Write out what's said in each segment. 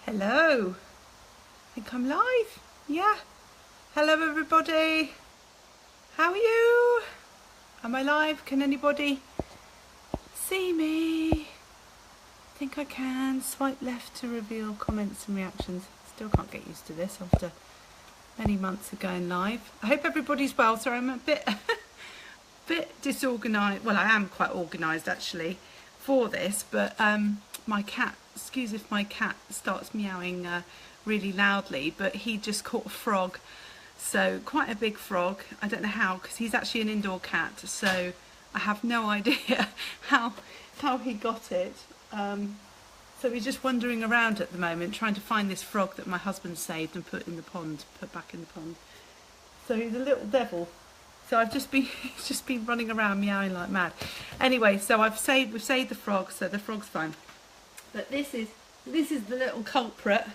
Hello, I think I'm live. Yeah. Hello everybody. How are you? Am I live? Can anybody see me? I think I can. Swipe left to reveal comments and reactions. Still can't get used to this after many months of going live. I hope everybody's well. Sorry, I'm a bit disorganised. Well, I am quite organised actually for this, but my cat, excuse if my cat starts meowing really loudly, but he just caught a frog, so quite a big frog. I don't know how, because he's actually an indoor cat, so I have no idea how he got it. So he's just wandering around at the moment trying to find this frog that my husband saved and put back in the pond. So he's a little devil. So he's just been running around meowing like mad. Anyway, so we've saved the frog, so the frog's fine. But this is the little culprit,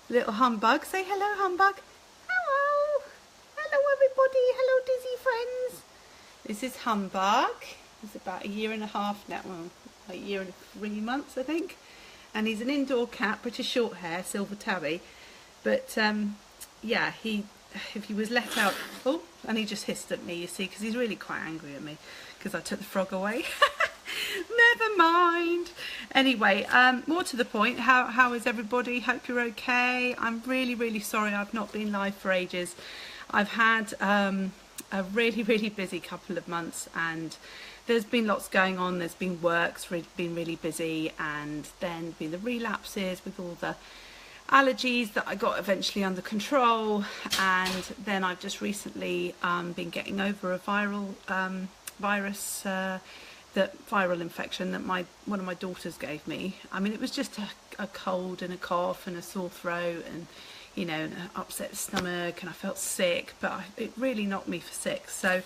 little humbug. Say hello, humbug. Hello. Hello everybody. Hello Dizzy friends. This is Humbug. He's about 1.5 years now, well, like 1 year and 3 months I think. And he's an indoor cat, British short hair, silver tabby. But yeah, if he was let out, oh, and he just hissed at me, you see, because he's really quite angry at me because I took the frog away. Never mind. Anyway, more to the point, how is everybody? Hope you're okay. I'm really sorry I've not been live for ages. I've had a really busy couple of months, and there's been lots going on. There's been work's been really busy, and then been the relapses with all the allergies that I got eventually under control, and then I've just recently been getting over a viral viral infection that one of my daughters gave me. I mean, it was just a cold and a cough and a sore throat and, you know, an upset stomach, and I felt sick, but it really knocked me for six. So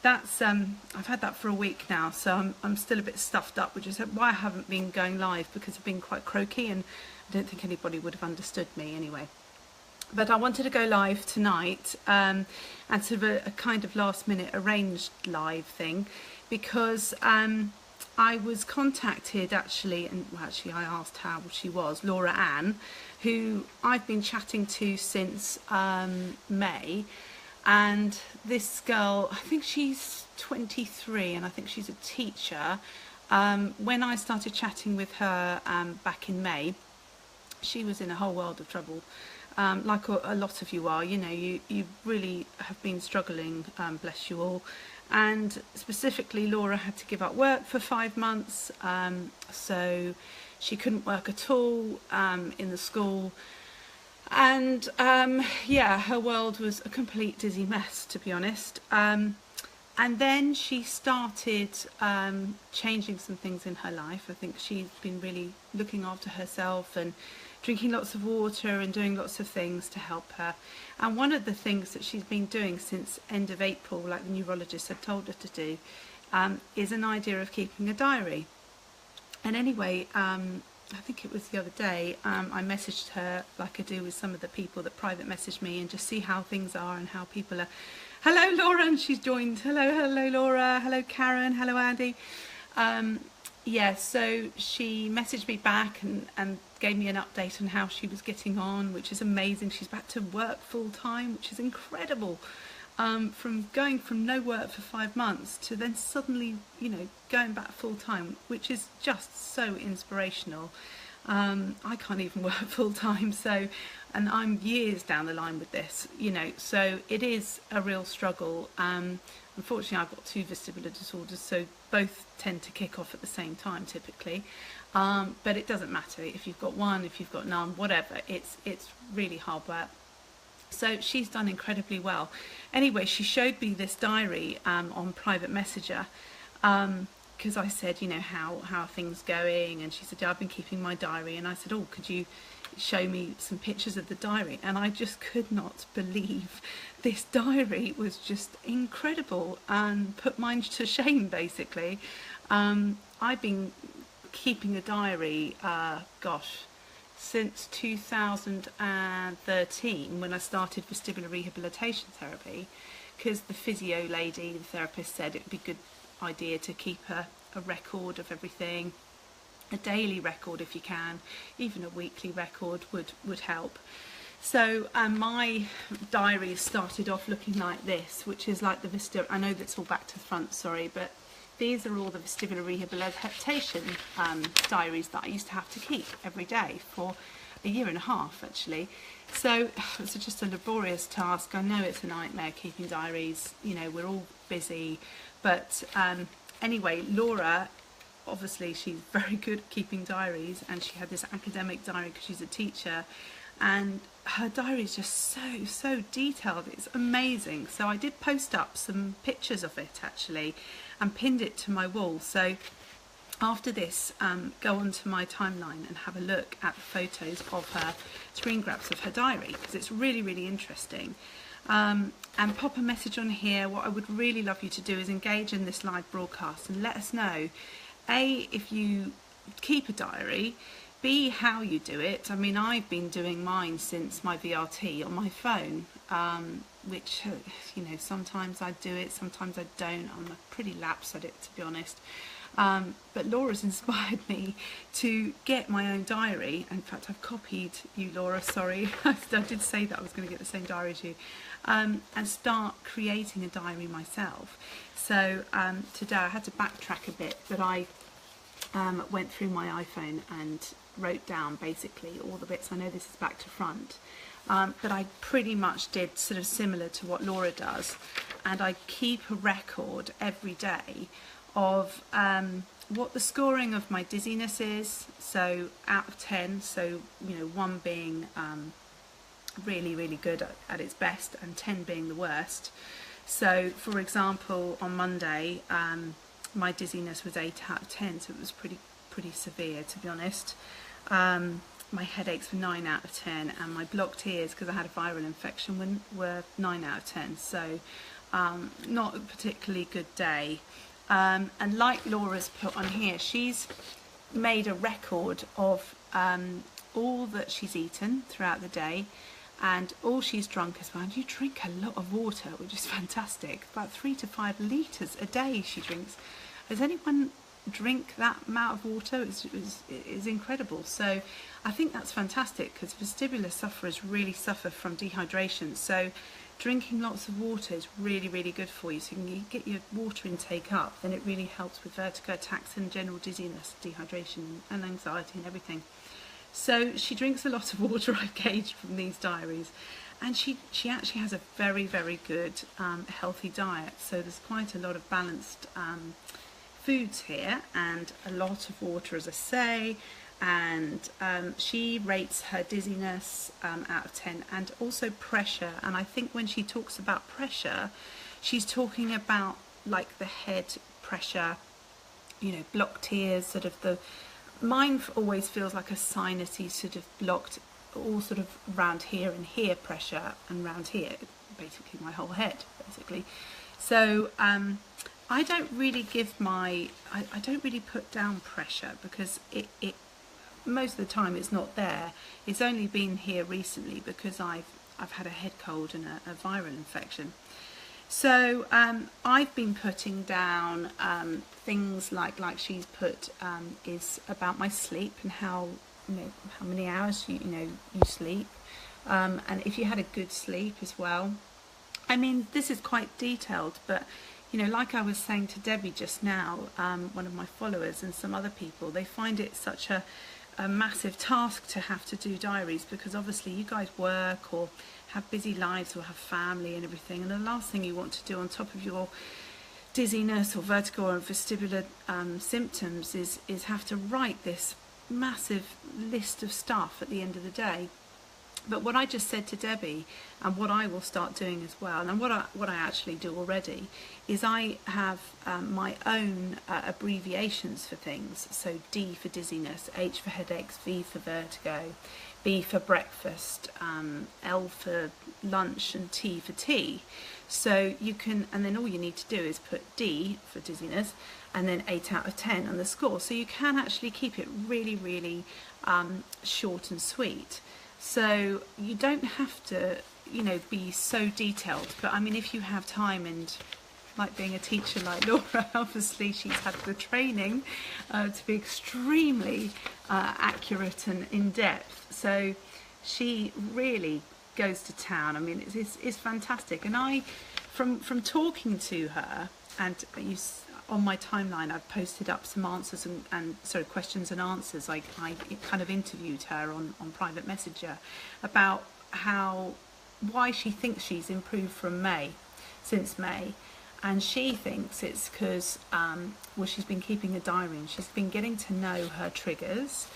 that's I've had that for a week now, so I'm still a bit stuffed up, which is why I haven't been going live, because I've been quite croaky and I don't think anybody would have understood me anyway. But I wanted to go live tonight, and sort of a kind of last minute arranged live thing, because I was contacted actually, and well, actually I asked how she was, Laura Ann, who I've been chatting to since May. And this girl, I think she's 23 and I think she's a teacher. When I started chatting with her back in May, she was in a whole world of trouble. Like a lot of you are, you know, you really have been struggling, bless you all. And specifically, Laura had to give up work for 5 months, so she couldn't work at all in the school. And yeah, her world was a complete dizzy mess, to be honest. And then she started changing some things in her life. I think she's been really looking after herself and drinking lots of water and doing lots of things to help her. And one of the things that she's been doing since end of April, like the neurologist had told her to do, is an idea of keeping a diary. And anyway, I think it was the other day, I messaged her like I do with some of the people that private message me, and just see how things are and how people are. Hello Laura, and she's joined. Hello Laura, hello Karen, hello Andy. Yeah, so she messaged me back and gave me an update on how she was getting on, which is amazing. She's back to work full time, which is incredible. From going from no work for 5 months to then suddenly, you know, going back full time, which is just so inspirational. I can't even work full time, so, and I'm years down the line with this, you know, so it is a real struggle. Unfortunately, I've got 2 vestibular disorders, so both tend to kick off at the same time typically. But it doesn't matter if you've got one, if you've got none, whatever. It's really hard work. So she's done incredibly well. Anyway, she showed me this diary on private messenger, because I said, you know, how are things going? And she said, yeah, I've been keeping my diary. And I said, oh, could you show me some pictures of the diary? And I just could not believe this diary was just incredible and put mine to shame, basically. I've been keeping a diary, gosh, since 2013, when I started vestibular rehabilitation therapy, because the physio lady, the therapist, said it would be a good idea to keep a record of everything. a daily record if you can, even a weekly record would help. So my diary started off looking like this, which is like the vestibular. I know that's all back to the front, sorry, but these are all the vestibular rehabilitation diaries that I used to have to keep every day for a year and a half, actually. So it's just a laborious task. I know it's a nightmare keeping diaries. You know, we're all busy, but anyway, Laura, obviously she's very good at keeping diaries, and she had this academic diary because she's a teacher, and her diary is just so detailed. It's amazing. So I did post up some pictures of it actually and pinned it to my wall. So after this, go onto my timeline and have a look at the photos of her screen grabs of her diary, because it's really interesting. And pop a message on here. What I would really love you to do is engage in this live broadcast and let us know, A, if you keep a diary, B, how you do it. I mean, I've been doing mine since my VRT on my phone, which, you know, sometimes I do it, sometimes I don't. I'm a pretty lapse at it, to be honest. But Laura's inspired me to get my own diary. In fact, I've copied you, Laura, sorry. I did say that I was going to get the same diary as you. And start creating a diary myself. So today I had to backtrack a bit, but I went through my iPhone and wrote down basically all the bits. I know this is back to front, but I pretty much did sort of similar to what Laura does, and I keep a record every day of what the scoring of my dizziness is, so out of 10, so you know, 1 being really good at its best and 10 being the worst. So for example, on Monday my dizziness was 8 out of 10, so it was pretty severe, to be honest. My headaches were 9 out of 10, and my blocked ears, because I had a viral infection, were 9 out of 10. So not a particularly good day. And like Laura's put on here, she's made a record of all that she's eaten throughout the day and all she's drunk as well. And you drink a lot of water, which is fantastic. About 3 to 5 litres a day she drinks. Has anyone drink that amount of water? It's incredible. So I think that's fantastic, because vestibular sufferers really suffer from dehydration. So drinking lots of water is really good for you. So when you get your water intake up, then it really helps with vertigo attacks and general dizziness, dehydration and anxiety and everything. So she drinks a lot of water, I've gauged from these diaries, and she actually has a very good healthy diet. So there's quite a lot of balanced foods here and a lot of water, as I say. And she rates her dizziness out of 10, and also pressure. And I think when she talks about pressure, she's talking about like the head pressure, you know, blocked ears, sort of the... Mine always feels like a sinusy sort of blocked, all sort of round here and here pressure, and round here, basically my whole head, basically. So I don't really give my... I don't really put down pressure, because it most of the time it's not there. It's only been here recently because I've had a head cold and a viral infection. So I've been putting down things like she's put is about my sleep and how, you know, how many hours you sleep, and if you had a good sleep as well. I mean, this is quite detailed, but you know, like I was saying to Debbie just now, one of my followers and some other people, they find it such a massive task to have to do diaries, because obviously you guys work or have busy lives or have family and everything, and the last thing you want to do on top of your dizziness or vertigo or vestibular symptoms is have to write this massive list of stuff at the end of the day. But what I just said to Debbie, and what I will start doing as well, and what I actually do already, is I have my own abbreviations for things. So D for dizziness, H for headaches, V for vertigo, B for breakfast, L for lunch, and T for tea. So you can, and then all you need to do is put D for dizziness, and then 8 out of 10 on the score. So you can actually keep it really short and sweet. So you don't have to, you know, be so detailed. But I mean, if you have time and like being a teacher like Laura, obviously she's had the training to be extremely accurate and in-depth. So she really goes to town. I mean, it's fantastic. And I, from talking to her, and on my timeline, I've posted up some answers and questions and answers. I kind of interviewed her on private messenger about why she thinks she's improved from since May. And she thinks it's because, she's been keeping a diary and she's been getting to know her triggers.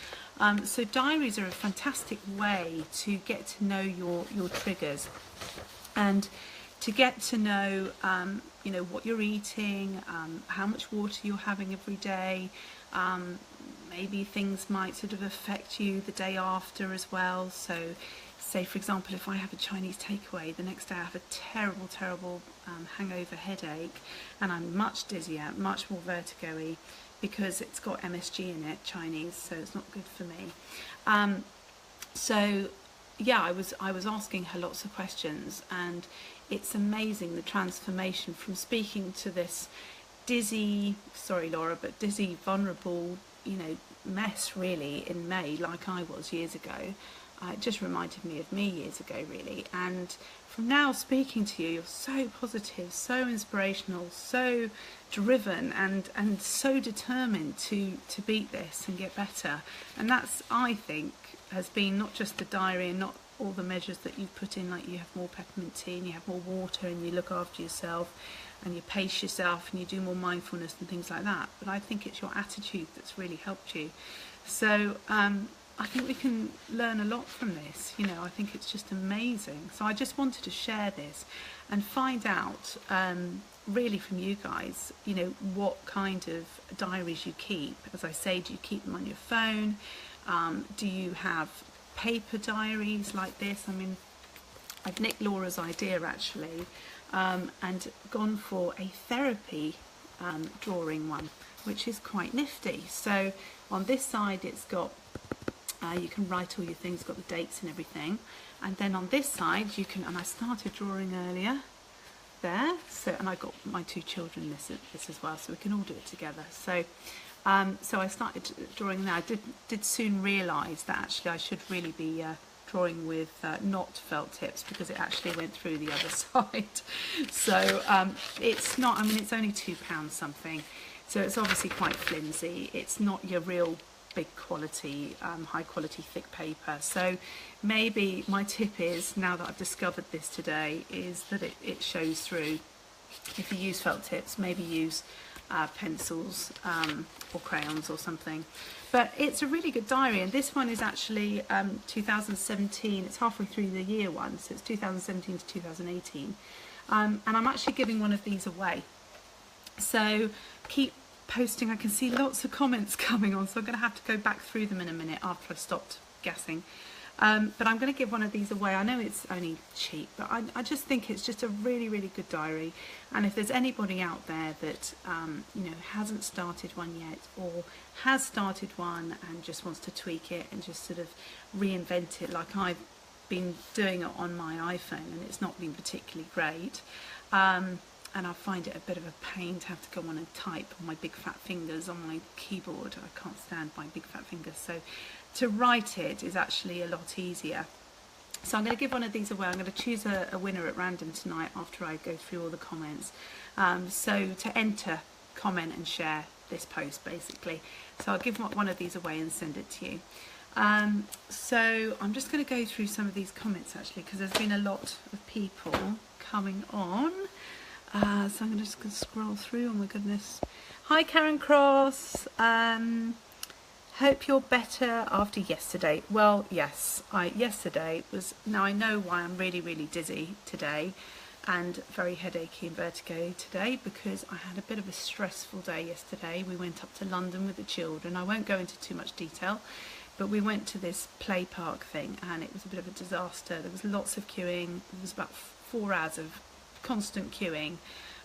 So diaries are a fantastic way to get to know your triggers and to get to know, what you're eating, how much water you're having every day. Maybe things might sort of affect you the day after as well. So say, for example, if I have a Chinese takeaway, the next day I have a terrible hangover headache, and I'm much dizzier, much more vertigo-y, because it's got MSG in it, Chinese, so it's not good for me. So yeah, I was asking her lots of questions, and it's amazing the transformation from speaking to this dizzy, sorry Laura, but dizzy, vulnerable, mess really in May, like I was years ago. It just reminded me of me years ago, really. And from now speaking to you, you're so positive, so inspirational, so driven, and so determined to beat this and get better. And that's, I think, has been not just the diary and not all the measures that you've put in, like you have more peppermint tea and you have more water and you look after yourself and you pace yourself and you do more mindfulness and things like that. But I think it's your attitude that's really helped you. So I think we can learn a lot from this. I think it's just amazing. So I just wanted to share this and find out really from you guys, what kind of diaries you keep. As I say, do you keep them on your phone? Do you have paper diaries like this? I mean, I've nicked Laura's idea actually, and gone for a therapy drawing one, which is quite nifty. So on this side it's got you can write all your things, got the dates and everything, and then on this side you can, and I started drawing earlier there, so, and I got my two children this as well, so we can all do it together. So so I started drawing there. I did soon realise that actually I should really be drawing with not felt tips, because it actually went through the other side. So it's not, I mean, it's only £2 something, so it's obviously quite flimsy. It's not your real big quality, high quality thick paper. So maybe my tip is, now that I've discovered this today, is that it shows through. If you use felt tips, maybe use pencils or crayons or something. But it's a really good diary, and this one is actually 2017. It's halfway through the year one, so it's 2017 to 2018, and I'm actually giving one of these away. So keep posting. I can see lots of comments coming on, so I'm going to have to go back through them in a minute after I've stopped guessing. But I'm going to give one of these away. I know it's only cheap, but I just think it's just a really, really good diary. And if there's anybody out there that hasn't started one yet, or has started one and just wants to tweak it and just sort of reinvent it, like I've been doing it on my iPhone, and it's not been particularly great. And I find it a bit of a pain to have to go on and type on my big fat fingers on my keyboard. I can't stand my big fat fingers, so to write it is actually a lot easier. So I'm going to give one of these away. I'm going to choose a winner at random tonight after I go through all the comments. So to enter, comment and share this post basically. So I'll give one of these away and send it to you. So I'm just going to go through some of these comments actually, because there's been a lot of people coming on. So I'm just going to scroll through. Oh my goodness. Hi Karen Cross. Hope you're better after yesterday. Well, yes, yesterday was, now I know why I'm really, really dizzy today and very headachy and vertigo today, because I had a bit of a stressful day yesterday. We went up to London with the children. I won't go into too much detail, but we went to this play park thing and it was a bit of a disaster. There was lots of queuing. It was about 4 hours of constant queuing.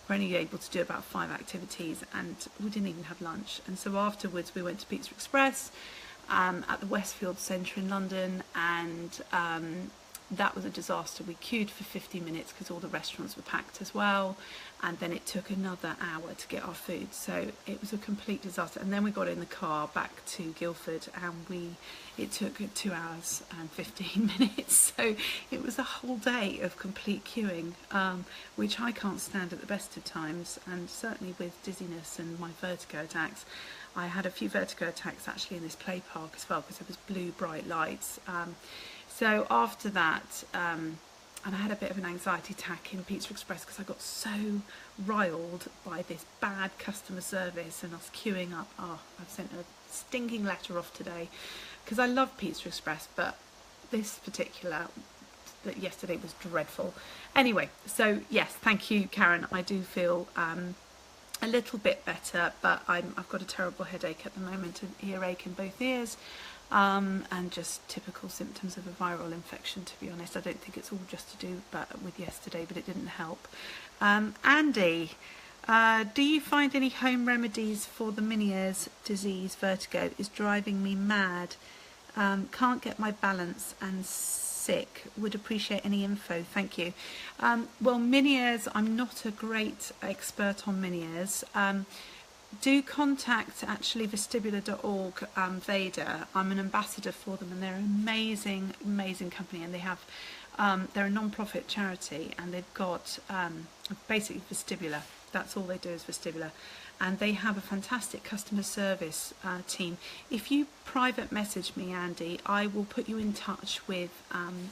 We're only able to do about 5 activities, and we didn't even have lunch. And so afterwards we went to Pizza Express at the Westfield Centre in London, and that was a disaster. We queued for 50 minutes because all the restaurants were packed as well, and then it took another hour to get our food, so it was a complete disaster. And then we got in the car back to Guildford, and it took 2 hours and 15 minutes, so it was a whole day of complete queuing, which I can't stand at the best of times, and certainly with dizziness and my vertigo attacks. I had a few vertigo attacks actually in this play park as well, because there was blue bright lights. So after that, and I had a bit of an anxiety attack in Pizza Express because I got so riled by this bad customer service and us queuing up. Oh, I've sent a stinking letter off today because I love Pizza Express, but this particular, that yesterday was dreadful. Anyway, so yes, thank you, Karen. I do feel a little bit better, but I've got a terrible headache at the moment, an earache in both ears. And just typical symptoms of a viral infection, to be honest. I don't think it's all just to do with yesterday, but it didn't help. Andy, do you find any home remedies for the Meniere's disease? Vertigo is driving me mad. Can't get my balance and sick. Would appreciate any info, thank you. Well, Meniere's, I'm not a great expert on Meniere's. Do contact actually vestibular.org, Veda. I'm an ambassador for them, and they're an amazing, amazing company, and they have they're a non-profit charity, and they've got basically vestibular. That's all they do is vestibular, and they have a fantastic customer service team. If you private message me, Andy, I will put you in touch with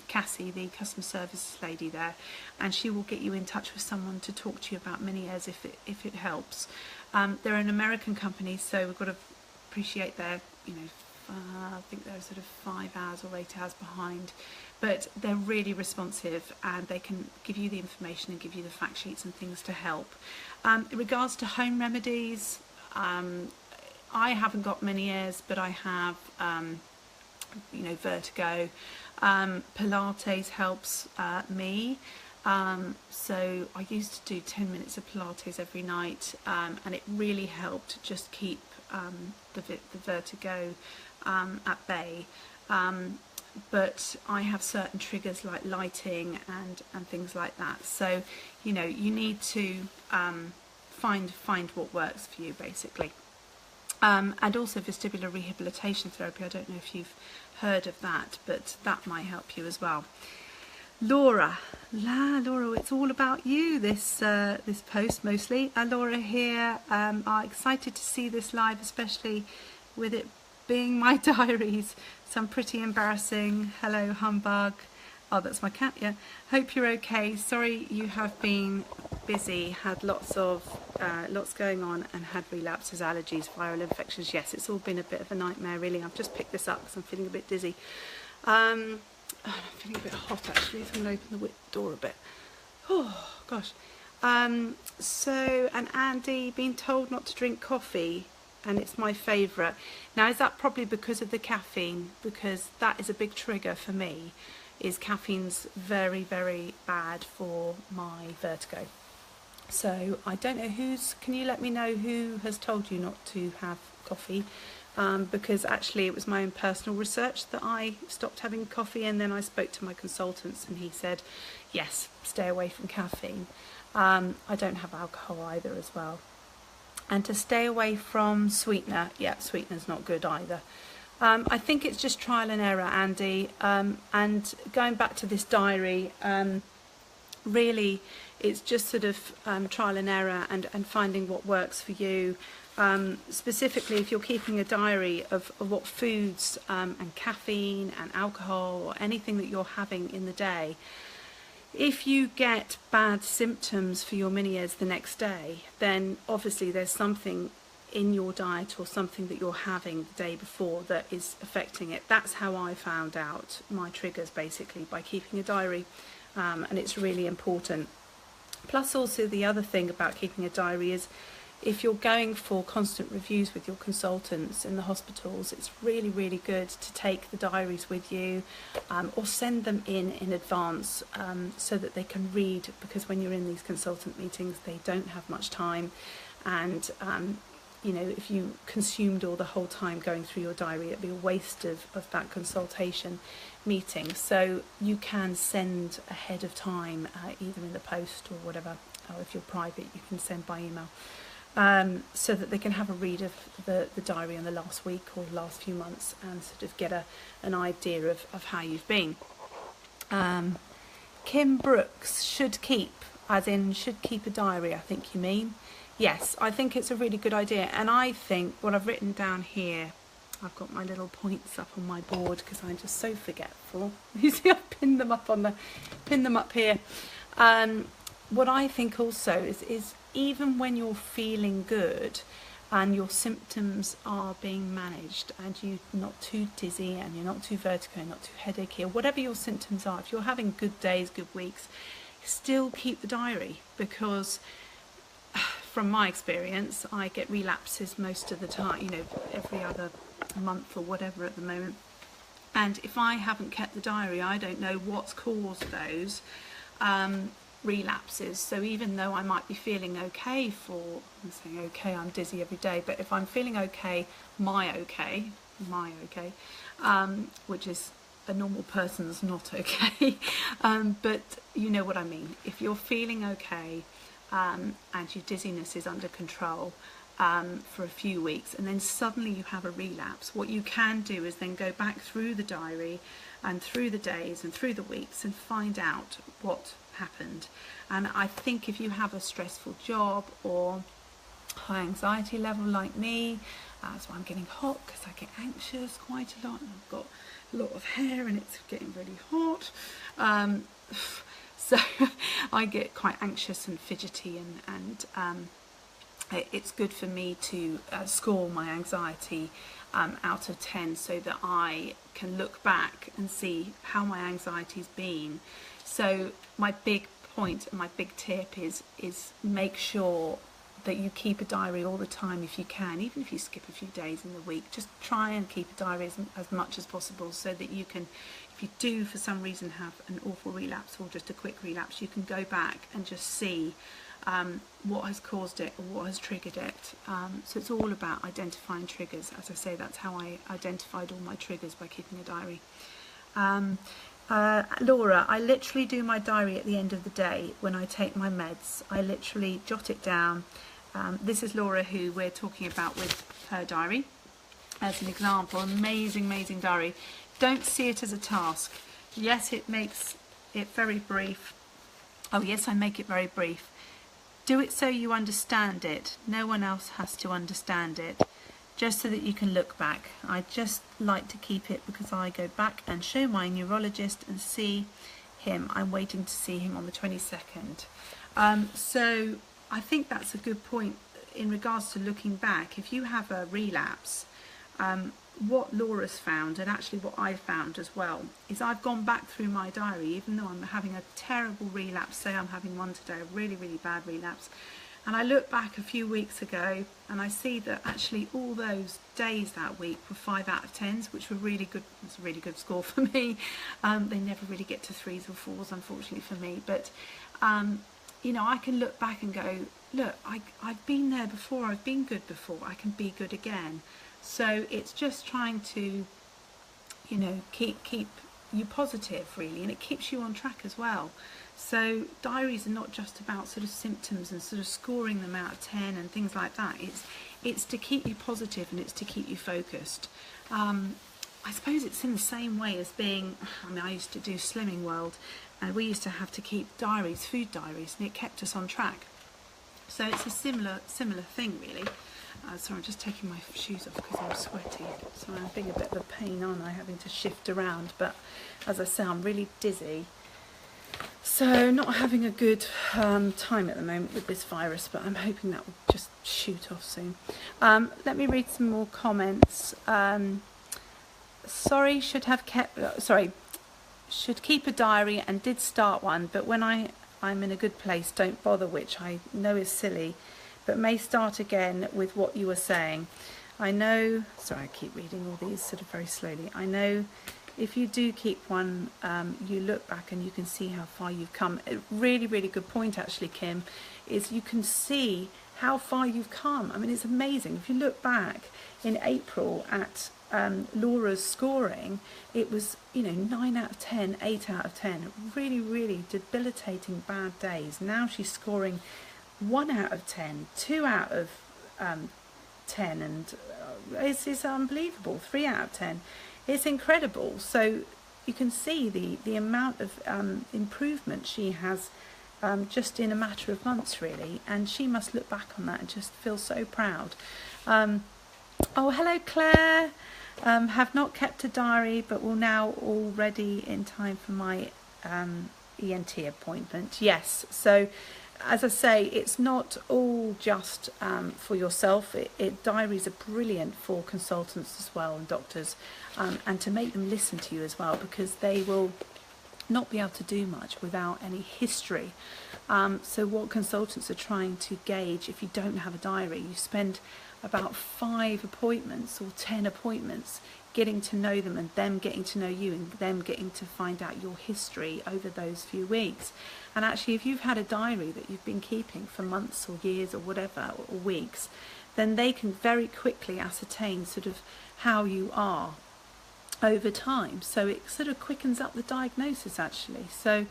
Cassie, the customer service lady there, and she will get you in touch with someone to talk to you about Meniere's if it helps. They're an American company, so we've got to appreciate their, I think they're sort of 5 hours or 8 hours behind, but they're really responsive, and they can give you the information and give you the fact sheets and things to help. In regards to home remedies, I haven't got Meniere's, but I have, vertigo. Pilates helps me. So I used to do 10 minutes of Pilates every night, and it really helped just keep the vertigo at bay. But I have certain triggers like lighting and things like that. So, you need to find what works for you, basically. And also vestibular rehabilitation therapy. I don't know if you've heard of that, but that might help you as well. Laura, it's all about you, this post mostly. Laura here, are excited to see this live, especially with it being my diaries. Some pretty embarrassing. Hello, humbug. Oh, that's my cat, yeah. Hope you're okay. Sorry you have been busy, had lots going on, and had relapses, allergies, viral infections. Yes, it's all been a bit of a nightmare, really. I've just picked this up because I'm feeling a bit dizzy. I'm feeling a bit hot, actually, so I'm going to open the door a bit. Oh, gosh. And Andy, being told not to drink coffee, and it's my favourite. Now, is that probably because of the caffeine? Because that is a big trigger for me, is caffeine's very, very bad for my vertigo. So I don't know can you let me know who has told you not to have coffee? Because actually it was my own personal research that I stopped having coffee, and then I spoke to my consultants and he said, yes, stay away from caffeine. I don't have alcohol either as well. And to stay away from sweetener, yeah, sweetener's not good either. I think it's just trial and error, Andy. And going back to this diary, really it's just sort of trial and error and finding what works for you. Specifically, if you're keeping a diary of what foods and caffeine and alcohol or anything that you're having in the day, if you get bad symptoms for your Meniere's the next day, then obviously there's something in your diet or something that you're having the day before that is affecting it. That's how I found out my triggers, basically, by keeping a diary, and it's really important. Plus, also, the other thing about keeping a diary is if you're going for constant reviews with your consultants in the hospitals, it's really, really good to take the diaries with you, or send them in advance, so that they can read, because when you're in these consultant meetings they don't have much time, and you know, if you consumed all the whole time going through your diary, it'd be a waste of that consultation meeting. So you can send ahead of time, either in the post or whatever, or if you're private, you can send by email, so that they can have a read of the diary in the last week or the last few months and sort of get an idea of how you've been. Kim Brooks, should keep, as in should keep a diary, I think you mean. Yes, I think it's a really good idea. And I think what I've written down here, I've got my little points up on my board because I'm just so forgetful. You see, I've pinned them up here. What I think also is even when you're feeling good and your symptoms are being managed and you're not too dizzy and you're not too vertigo, not too headachy, or whatever your symptoms are, if you're having good days, good weeks, still keep the diary, because from my experience, I get relapses most of the time, you know, every other month or whatever at the moment. And if I haven't kept the diary, I don't know what's caused those relapses. So even though I might be feeling okay I'm saying okay, I'm dizzy every day, but if I'm feeling okay, my okay, which is a normal person's not okay, but you know what I mean. If you're feeling okay, and your dizziness is under control for a few weeks, and then suddenly you have a relapse, what you can do is then go back through the diary and through the days and through the weeks and find out what happened. And I think if you have a stressful job or high anxiety level like me, so I'm getting hot because I get anxious quite a lot, and I've got a lot of hair and it's getting really hot. So I get quite anxious and fidgety, and it's good for me to score my anxiety out of 10 so that I can look back and see how my anxiety's been. So my big point and my big tip is make sure that you keep a diary all the time if you can, even if you skip a few days in the week. Just try and keep a diary as much as possible so that you can, if you do for some reason have an awful relapse or just a quick relapse, you can go back and just see what has caused it or what has triggered it. So it's all about identifying triggers. As I say, that's how I identified all my triggers, by keeping a diary. Laura, I literally do my diary at the end of the day when I take my meds. I literally jot it down. This is Laura, who we're talking about with her diary as an example. Amazing diary. Don't see it as a task. Yes, it makes it very brief. Oh yes, I make it very brief. Do it so you understand it. No one else has to understand it. Just so that you can look back. I just like to keep it because I go back and show my neurologist and see him. I'm waiting to see him on the 22nd. So I think that's a good point in regards to looking back. If you have a relapse, what Laura's found, and actually what I've found as well, is I've gone back through my diary, even though I'm having a terrible relapse. Say I'm having one today, a really bad relapse, and I look back a few weeks ago and I see that actually all those days that week were 5 out of 10s, which were really good. It's a really good score for me. They never really get to 3s or 4s, unfortunately for me, but you know, I can look back and go, look, I've been there before, I've been good before, I can be good again. So it's just trying to, you know, keep you positive, really, and it keeps you on track as well. So diaries are not just about sort of symptoms and sort of scoring them out of 10 and things like that. It's to keep you positive and it's to keep you focused. I suppose it's in the same way as being, I mean, I used to do Slimming World, and we used to have to keep diaries, food diaries, and it kept us on track. So it's a similar thing, really. Sorry, I'm just taking my shoes off because I'm sweaty. So I'm being a bit of a pain, aren't I, having to shift around. But as I say, I'm really dizzy. So not having a good time at the moment with this virus, but I'm hoping that will just shoot off soon. Let me read some more comments. Sorry, should keep a diary and did start one, but when I'm in a good place, don't bother, which I know is silly, but may start again with what you were saying. I know, sorry, I keep reading all these sort of very slowly. I know if you do keep one, you look back and you can see how far you've come. A really good point, actually, Kim, is you can see how far you've come. I mean, it's amazing. If you look back in April at Laura's scoring, it was, you know, 9 out of 10, 8 out of 10, really, really debilitating bad days. Now she's scoring 1 out of 10, 2 out of 10, and it's unbelievable. 3 out of 10. It's incredible. So you can see the amount of improvement she has just in a matter of months, really, and she must look back on that and just feel so proud. Oh, hello Claire. Have not kept a diary, but will now already in time for my ENT appointment. Yes, so as I say, it's not all just for yourself. Diaries are brilliant for consultants as well, and doctors, and to make them listen to you as well, because they will not be able to do much without any history. So what consultants are trying to gauge, if you don't have a diary, you spend about 5 appointments or 10 appointments getting to know them, and them getting to know you, and them getting to find out your history over those few weeks. And actually, if you've had a diary that you've been keeping for months or years or whatever, or weeks, then they can very quickly ascertain sort of how you are over time. So it sort of quickens up the diagnosis, actually. So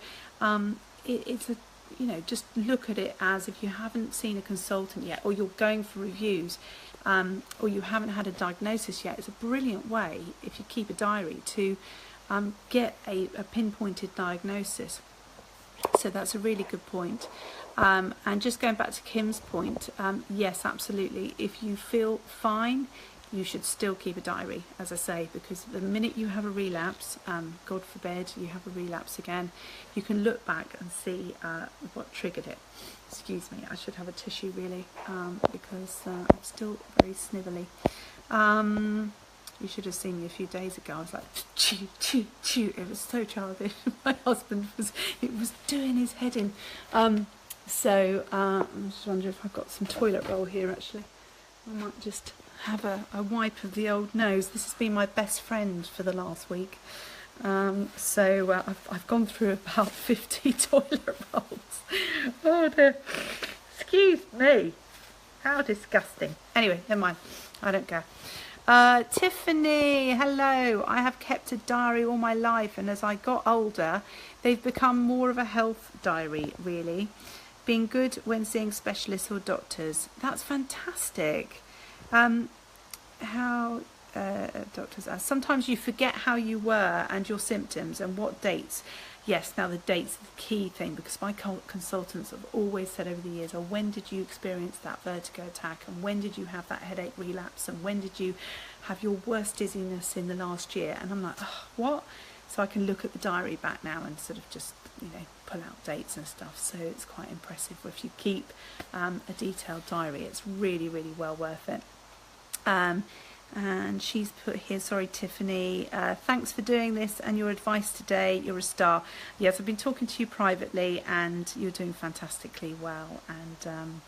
it's a, you know, just look at it as, if you haven't seen a consultant yet, or you're going for reviews, or you haven't had a diagnosis yet, it's a brilliant way, if you keep a diary, to get a pinpointed diagnosis. So that's a really good point. And just going back to Kim's point, yes, absolutely. If you feel fine, you should still keep a diary, as I say, because the minute you have a relapse, God forbid you have a relapse again, you can look back and see what triggered it. Excuse me, I should have a tissue really, because I'm still very snivelly. You should have seen me a few days ago. I was like, choo, choo, choo. It was so childish. My husband was doing his head in. So I'm just wondering if I've got some toilet roll here, actually. I might just have a wipe of the old nose. This has been my best friend for the last week. So I've gone through about 50 toilet rolls. Oh dear. Excuse me. How disgusting. Anyway, never mind. I don't care. Tiffany, hello. I have kept a diary all my life, and as I got older, they've become more of a health diary, really. Being good when seeing specialists or doctors. That's fantastic. Doctors are. Sometimes you forget how you were and your symptoms and what dates. Yes, now the dates are the key thing, because my consultants have always said over the years, when did you experience that vertigo attack, and when did you have that headache relapse, and when did you have your worst dizziness in the last year? And I'm like, oh, what? So I can look at the diary back now and sort of just, you know, pull out dates and stuff. So it's quite impressive if you keep a detailed diary. It's really, really well worth it. And she's put here, sorry Tiffany, thanks for doing this and your advice today, you're a star. Yes, I've been talking to you privately and you're doing fantastically well, and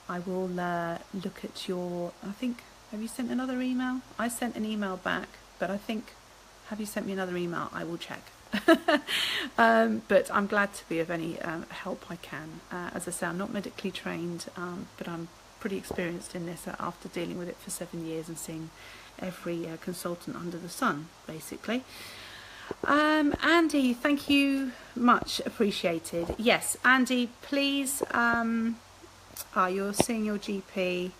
I will look at your, I think, have you sent another email? I sent an email back, but I think, have you sent me another email? I will check. But I'm glad to be of any help I can. As I say, I'm not medically trained, but I'm pretty experienced in this after dealing with it for 7 years and seeing every consultant under the sun, basically. Andy, thank you, much appreciated. Yes, Andy, please, you're seeing your GP,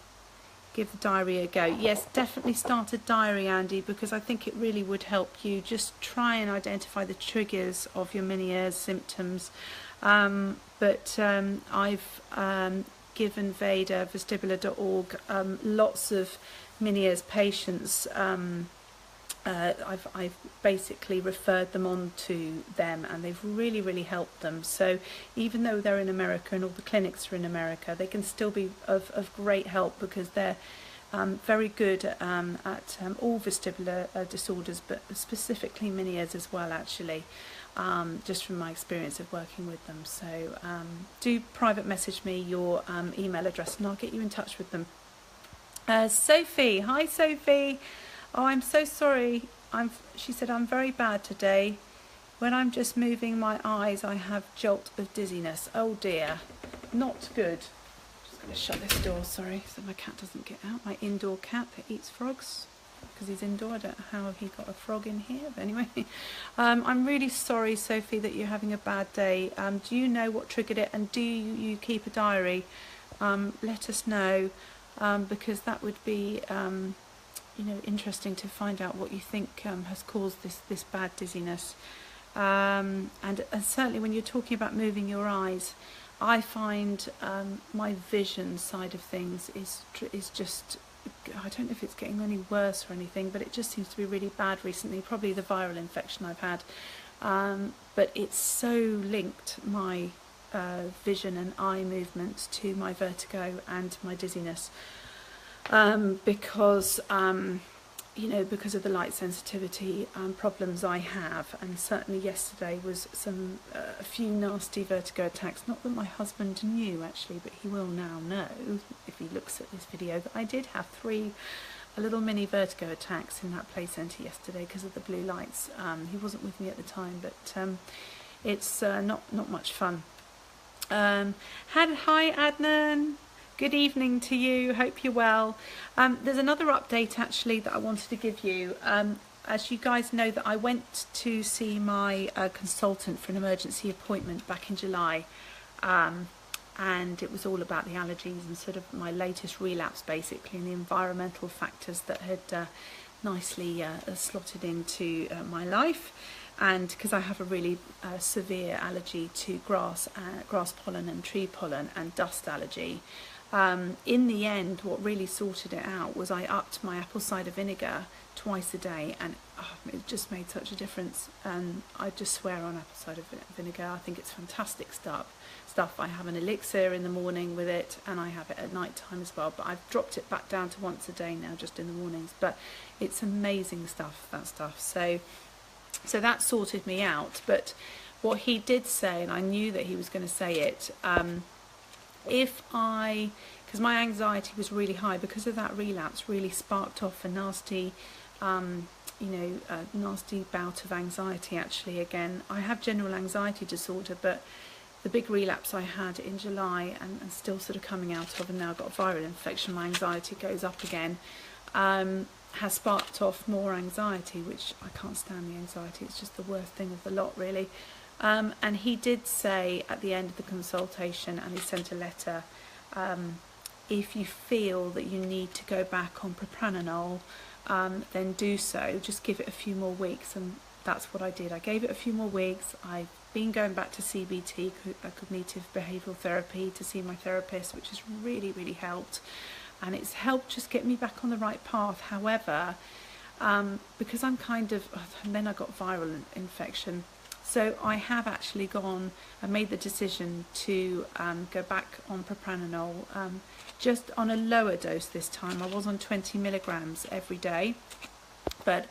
give the diary a go. Yes, definitely start a diary, Andy, because I think it really would help you just try and identify the triggers of your Meniere's symptoms. But I've given Veda, vestibular.org, lots of Meniere's patients. I've basically referred them on to them, and they've really, really helped them. So even though they're in America and all the clinics are in America, they can still be of great help, because they're very good at all vestibular disorders, but specifically Meniere's as well, actually. Just from my experience of working with them. So do private message me your email address and I'll get you in touch with them. Sophie, hi Sophie. Oh, I'm so sorry. She said, I'm very bad today. When I'm just moving my eyes, I have jolt of dizziness. Oh dear, not good. Just I'm going to shut this door, sorry, so my cat doesn't get out. My indoor cat that eats frogs because he's indoor. I don't know how he got a frog in here, but anyway. I'm really sorry, Sophie, that you're having a bad day. Do you know what triggered it, and do you keep a diary? Let us know, because that would be interesting to find out what you think has caused this bad dizziness. And certainly when you're talking about moving your eyes, I find my vision side of things is just, I don't know if it's getting any worse or anything, but it just seems to be really bad recently, probably the viral infection I've had. But it's so linked, my vision and eye movements, to my vertigo and my dizziness, because because of the light sensitivity problems I have. And certainly yesterday was a few nasty vertigo attacks. Not that my husband knew actually, but he will now know if he looks at this video, that I did have a little mini vertigo attacks in that play centre yesterday because of the blue lights. He wasn't with me at the time, but it's not much fun. Hi Adnan. Good evening to you, hope you're well. There's another update actually that I wanted to give you. As you guys know, that I went to see my consultant for an emergency appointment back in July, and it was all about the allergies and sort of my latest relapse basically, and the environmental factors that had nicely slotted into my life. And because I have a really severe allergy to grass pollen and tree pollen and dust allergy, in the end what really sorted it out was I upped my apple cider vinegar twice a day, and it just made such a difference. And I just swear on apple cider vinegar. I think it's fantastic stuff. I have an elixir in the morning with it, and I have it at night time as well, but I've dropped it back down to once a day now, just in the mornings. But it's amazing stuff, that stuff. So that sorted me out. But what he did say, and I knew that he was going to say it, because my anxiety was really high because of that relapse, really sparked off a nasty nasty bout of anxiety actually again. I have general anxiety disorder, but the big relapse I had in July and still sort of coming out of, and now I've got a viral infection, my anxiety goes up again, has sparked off more anxiety, which I can't stand the anxiety. It's just the worst thing of the lot really. And he did say at the end of the consultation, and he sent a letter, if you feel that you need to go back on propranolol, then do so. Just give it a few more weeks. And that's what I did. I gave it a few more weeks. I've been going back to CBT, cognitive behavioural therapy, to see my therapist, which has really, really helped. And it's helped just get me back on the right path. However, because I'm and then I got viral infection. So I have actually made the decision to go back on propranolol, just on a lower dose this time. I was on 20 milligrams every day, but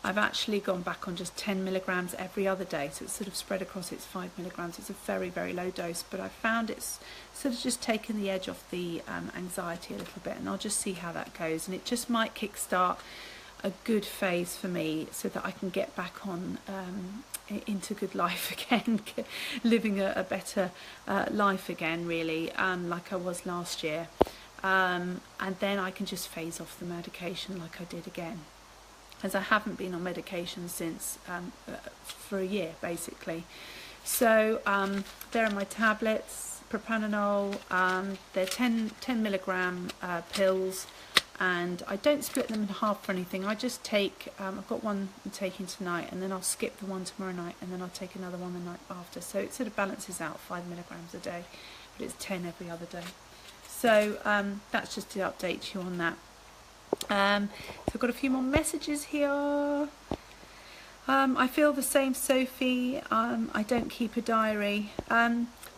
I've actually gone back on just 10 milligrams every other day. So it's sort of spread across, it's 5 milligrams. It's a very, very low dose, but I found it's sort of just taken the edge off the anxiety a little bit, and I'll just see how that goes. And it just might kickstart a good phase for me so that I can get back on into good life again, living a better life again really, like I was last year, and then I can just phase off the medication like I did again, as I haven't been on medication since for a year basically. So there are my tablets, propranolol. They're 10 milligram pills, and I don't split them in half or anything. I just take, I've got one I'm taking tonight, and then I'll skip the one tomorrow night, and then I'll take another one the night after. So it sort of balances out 5 milligrams a day, but it's 10 every other day. So that's just to update you on that. So I've got a few more messages here. I feel the same, Sophie. I don't keep a diary.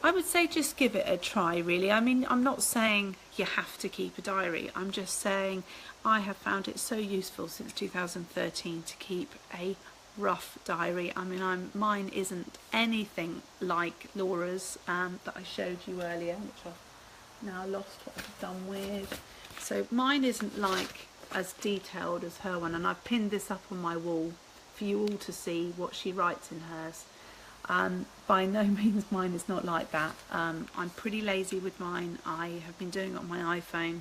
I would say just give it a try really. I mean, I'm not saying you have to keep a diary. I'm just saying I have found it so useful since 2013 to keep a rough diary. I mean, mine isn't anything like Laura's that I showed you earlier, which I've now lost what I've done with. So mine isn't like as detailed as her one, and I've pinned this up on my wall for you all to see what she writes in hers. By no means mine is not like that. I'm pretty lazy with mine. I have been doing it on my iPhone.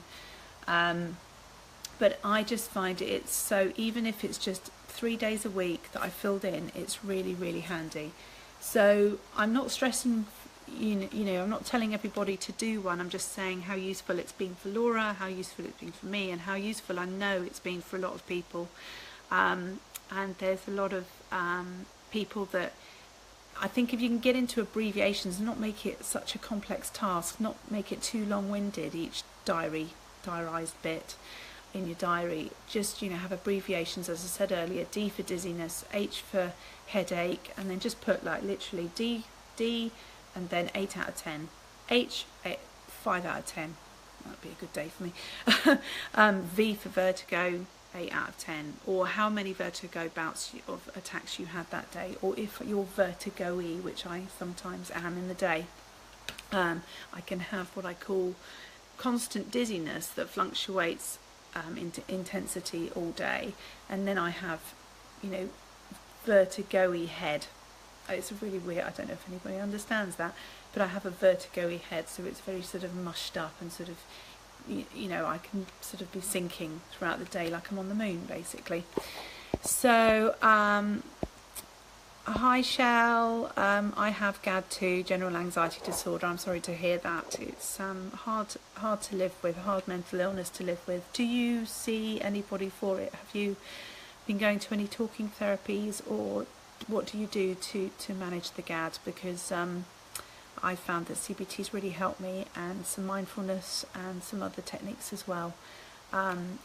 But I just find it's so, even if it's just 3 days a week that I filled in, it's really, really handy. So I'm not stressing, I'm not telling everybody to do one. I'm just saying how useful it's been for Laura, how useful it's been for me, and how useful I know it's been for a lot of people. And there's a lot of people that, I think if you can get into abbreviations and not make it such a complex task, not make it too long-winded, each diarised bit in your diary, just have abbreviations, as I said earlier, D for dizziness, H for headache, and then just put like literally D, and then 8 out of 10, H, 5 out of 10, that'd be a good day for me, V for vertigo, 8 out of 10, or how many vertigo bouts of attacks you had that day, or if you're vertigo-y, which I sometimes am in the day. I can have what I call constant dizziness that fluctuates into intensity all day, and then I have vertigo-y head. It's really weird, I don't know if anybody understands that, but I have a vertigo-y head, so it's very sort of mushed up and sort of I can sort of be sinking throughout the day like I'm on the moon, basically. So hi Shell, I have GAD2, general anxiety disorder. I'm sorry to hear that. It's hard to live with, hard mental illness to live with. Do you see anybody for it? Have you been going to any talking therapies, or what do you do to manage the GAD? Because I found that CBT's really helped me, and some mindfulness and some other techniques as well.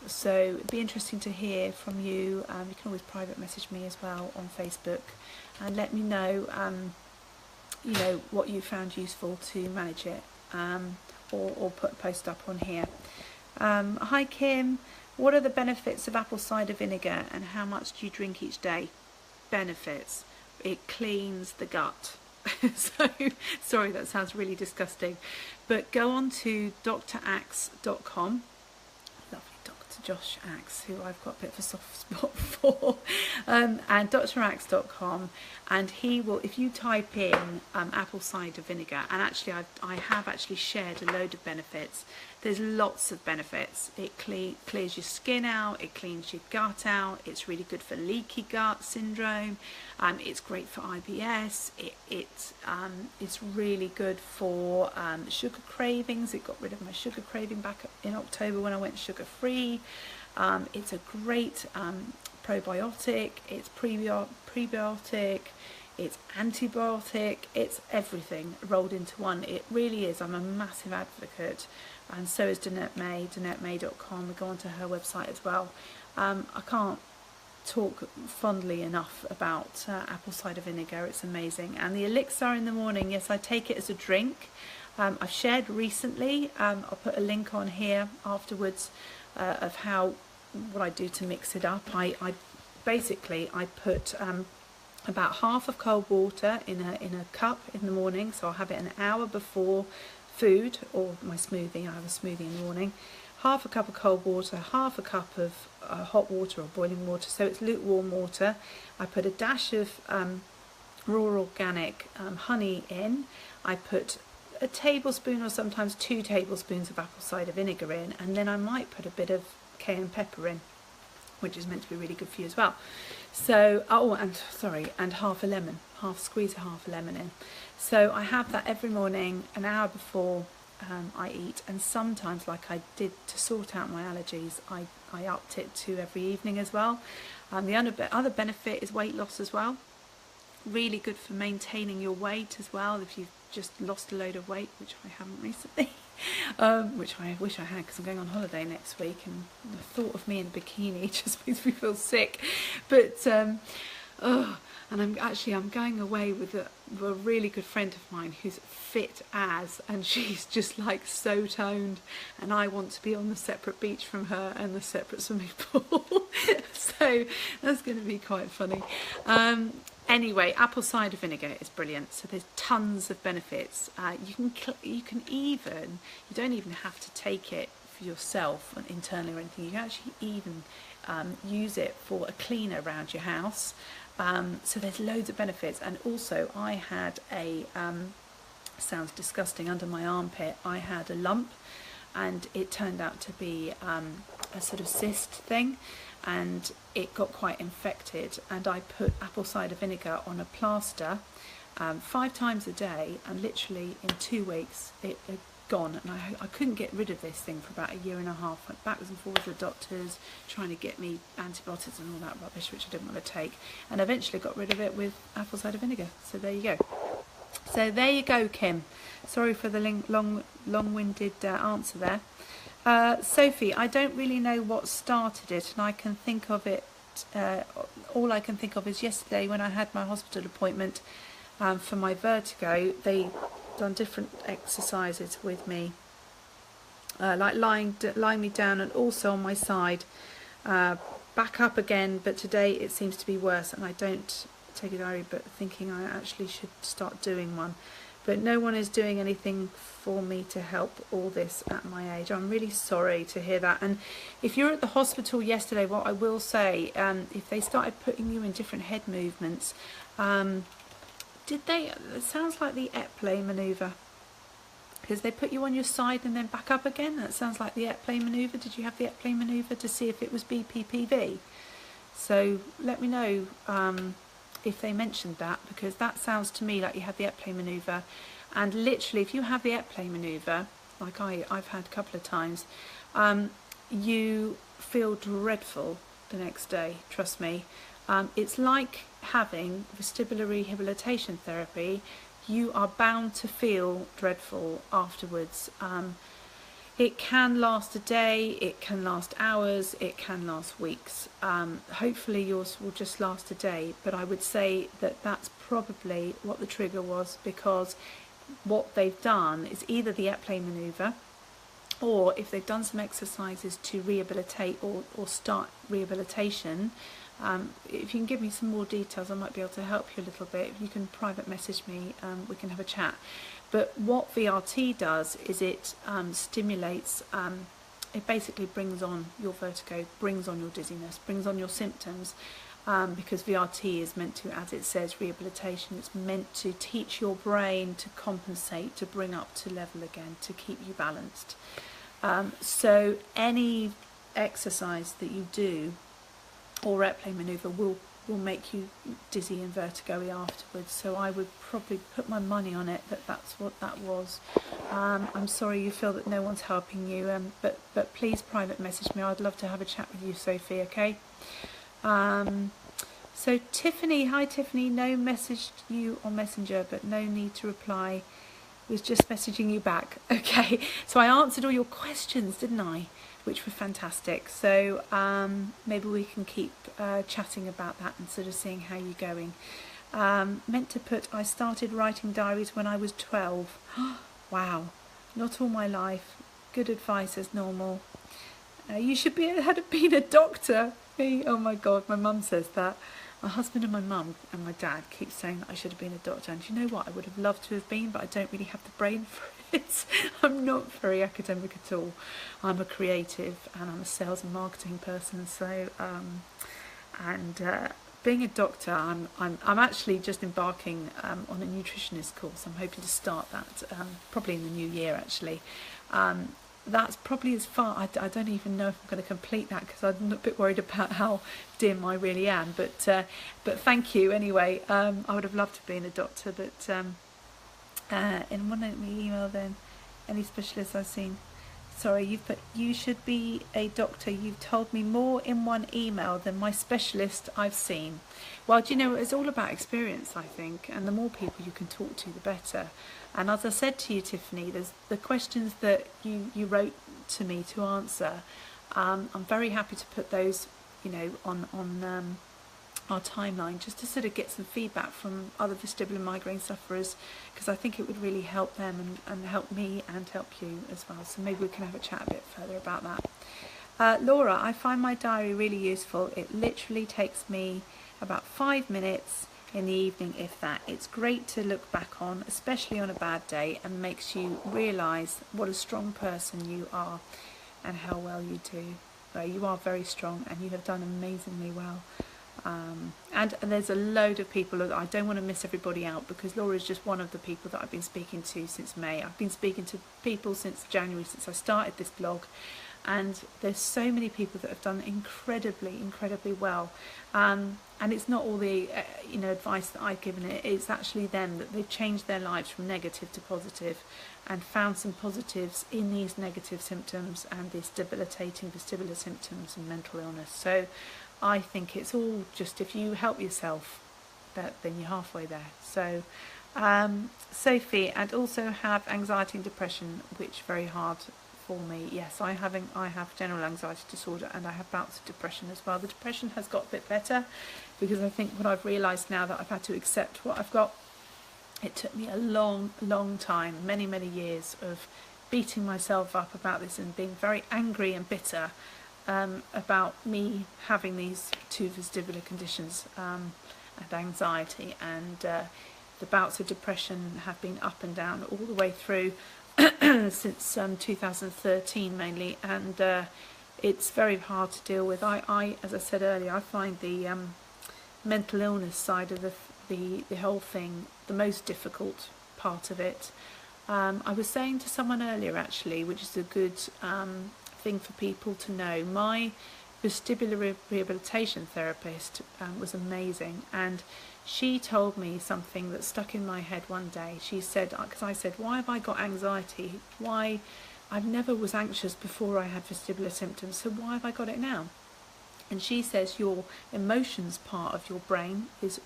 So it'd be interesting to hear from you. You can always private message me as well on Facebook, and let me know, what you found useful to manage it, or put a post up on here. Hi Kim, what are the benefits of apple cider vinegar, and how much do you drink each day? Benefits: it cleans the gut. So sorry, that sounds really disgusting, but go on to draxe.com. Lovely Dr. Josh Axe, who I've got a bit of a soft spot for, and draxe.com, and he will, if you type in apple cider vinegar, and actually I have actually shared a load of benefits. There's lots of benefits. It clears your skin out, it cleans your gut out, it's really good for leaky gut syndrome, it's great for IBS, it's really good for sugar cravings. It got rid of my sugar craving back in October when I went sugar free. It's a great probiotic, it's prebiotic, it's antibiotic, it's everything rolled into one. It really is. I'm a massive advocate, and so is Danette May, DanetteMay.com. We go onto her website as well. I can't talk fondly enough about apple cider vinegar. It's amazing. And the elixir in the morning, yes, I take it as a drink. I've shared recently, I'll put a link on here afterwards of what I do to mix it up. I basically put about half of cold water in a cup in the morning, so I'll have it an hour before food or my smoothie. I have a smoothie in the morning. Half a cup of cold water, half a cup of hot water or boiling water, so it's lukewarm water. I put a dash of raw organic honey in. I put a tablespoon or sometimes 2 tablespoons of apple cider vinegar in, and then I might put a bit of cayenne pepper in, which is meant to be really good for you as well. So, and half a lemon, squeeze half a lemon in. So I have that every morning, an hour before I eat, and sometimes, like I did to sort out my allergies, I upped it to every evening as well. The other benefit is weight loss as well. Really good for maintaining your weight as well, if you've just lost a load of weight, which I haven't recently. Which I wish I had, because I'm going on holiday next week, and the thought of me in a bikini just makes me feel sick. But and I'm going away with a really good friend of mine who's fit as, and she's just like so toned, and I want to be on the separate beach from her and the separate swimming pool. So that's going to be quite funny. Anyway, apple cider vinegar is brilliant. So there's tons of benefits. You don't even have to take it for yourself internally or anything. You can actually even use it for a cleaner around your house. So there's loads of benefits. And also I had a, sounds disgusting, under my armpit, I had a lump, and it turned out to be a sort of cyst thing, and it got quite infected, and I put apple cider vinegar on a plaster 5 times a day, and literally in 2 weeks it had gone. And I couldn't get rid of this thing for about 1.5 years. Went backwards and forwards with doctors trying to get me antibiotics and all that rubbish, which I didn't want to take, and eventually got rid of it with apple cider vinegar. So there you go. So there you go, Kim. Sorry for the long-winded answer there. Sophie, I don't really know what started it, and I can think of it, all I can think of is yesterday when I had my hospital appointment for my vertigo. They done different exercises with me, like lying me down, and also on my side, back up again, but today it seems to be worse, and I don't take a diary, but thinking I actually should start doing one. But no one is doing anything for me to help all this at my age. I'm really sorry to hear that. And if you're at the hospital yesterday, what I will say, if they started putting you in different head movements, did they, it sounds like the Epley manoeuvre, because they put you on your side and then back up again. That sounds like the Epley manoeuvre. Did you have the Epley manoeuvre to see if it was BPPV? So let me know if they mentioned that, because that sounds to me like you had the Epley manoeuvre. And literally, if you have the Epley manoeuvre, like I've had a couple of times, you feel dreadful the next day, trust me. It's like having vestibular rehabilitation therapy. You are bound to feel dreadful afterwards. It can last a day, it can last hours, it can last weeks. Hopefully yours will just last a day, but I would say that that's probably what the trigger was, because what they've done is either the Epley manoeuvre, or if they've done some exercises to rehabilitate or start rehabilitation. If you can give me some more details, I might be able to help you a little bit. If you can private message me, we can have a chat. But what VRT does is it stimulates, it basically brings on your vertigo, brings on your dizziness, brings on your symptoms, because VRT is meant to, as it says, rehabilitation. It's meant to teach your brain to compensate, to bring up to level again, to keep you balanced. So any exercise that you do, or Epley manoeuvre, will make you dizzy and vertigo-y afterwards. So I would probably put my money on it that that's what that was. I'm sorry you feel that no one's helping you, but please private message me. I'd love to have a chat with you, Sophie, okay? So Tiffany, hi Tiffany, no messaged you on Messenger, but no need to reply. Was just messaging you back. Okay, so I answered all your questions, didn't I? Which were fantastic. So maybe we can keep chatting about that and sort of seeing how you're going. Meant to put, I started writing diaries when I was 12. Wow, not all my life. Good advice as normal. You should have been a doctor. Me, oh my God, my mum says that. My husband and my mum and my dad keep saying that I should have been a doctor, and do you know what? I would have loved to have been, but I don't really have the brain for it. I'm not very academic at all. I'm a creative and I'm a sales and marketing person. So, being a doctor, I'm actually just embarking on a nutritionist course. I'm hoping to start that probably in the new year, actually. That's probably as far, I don't even know if I'm going to complete that, because I'm a bit worried about how dim I really am, but thank you anyway. I would have loved to have been a doctor, but in one of the email then, any specialists I've seen, sorry, you've put, you should be a doctor, you've told me more in one email than my specialist I've seen. Well, do you know, it's all about experience, I think, and the more people you can talk to, the better. And as I said to you, Tiffany, there's the questions that you wrote to me to answer. I'm very happy to put those, you know, on our timeline, just to sort of get some feedback from other vestibular migraine sufferers, because I think it would really help them and help me and help you as well. So maybe we can have a chat a bit further about that. Laura, I find my diary really useful. It literally takes me about 5 minutes in the evening, if that. It's great to look back on, especially on a bad day, and makes you realise what a strong person you are and how well you do. You are very strong and you have done amazingly well. And there's a load of people. I don't want to miss everybody out, because Laura is just one of the people that I've been speaking to since May. I've been speaking to people since January, since I started this blog, and there's so many people that have done incredibly well. And it's not all the advice that I've given it. It's actually them, that they've changed their lives from negative to positive, and found some positives in these negative symptoms and these debilitating vestibular symptoms and mental illness. So I think it's all just, if you help yourself, then you're halfway there. So Sophie, and also have anxiety and depression, which very hard for me. Yes, I have general anxiety disorder, and I have bouts of depression as well. The depression has got a bit better, because I think what I've realised now that I've had to accept what I've got. It took me a long time, many years of beating myself up about this and being very angry and bitter about me having these two vestibular conditions and anxiety, and the bouts of depression have been up and down all the way through since 2013 mainly, and it's very hard to deal with. I as I said earlier, I find the mental illness side of the whole thing the most difficult part of it. I was saying to someone earlier, actually, which is a good thing for people to know, my vestibular rehabilitation therapist was amazing, and she told me something that stuck in my head one day. She said, because I said, why have I got anxiety? Why? I never was anxious before I had vestibular symptoms, so why have I got it now? And she says your emotions part of your brain is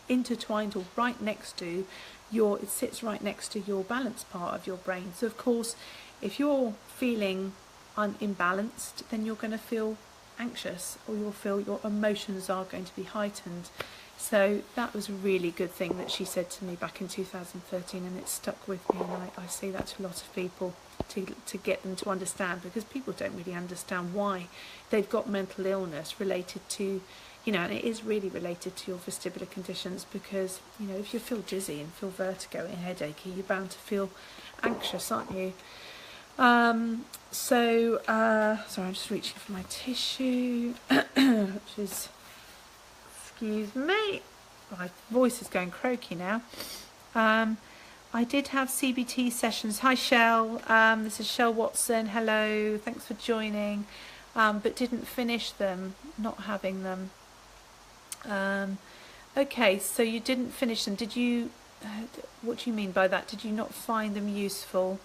intertwined, or right next to it sits right next to your balance part of your brain. So of course, if you're feeling imbalanced, then you're going to feel anxious, or you'll feel your emotions are going to be heightened. So that was a really good thing that she said to me back in 2013, and it stuck with me, and I say that to a lot of people to get them to understand, because people don't really understand why they've got mental illness related to, and it is really related to your vestibular conditions, because, if you feel dizzy and feel vertigo and headachy, you're bound to feel anxious, aren't you? Sorry, I'm just reaching for my tissue, which is, excuse me, my voice is going croaky now. I did have CBT sessions. Hi Shell, this is Shell Watson, hello, thanks for joining, but didn't finish them, not having them. Okay, so you didn't finish them. Did you, what do you mean by that? Did you not find them useful?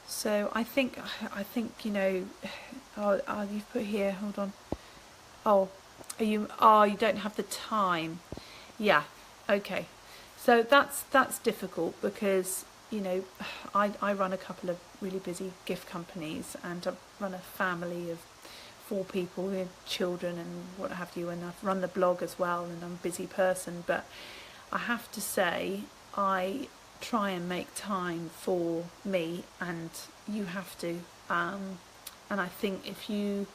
So I think you've put here, hold on. You don't have the time. Yeah, okay. So that's difficult, because I run a couple of really busy gift companies, and I run a family of 4 people with children and what have you, and I've run the blog as well, and I'm a busy person, but I have to say I try and make time for me, and you have to, and I think if you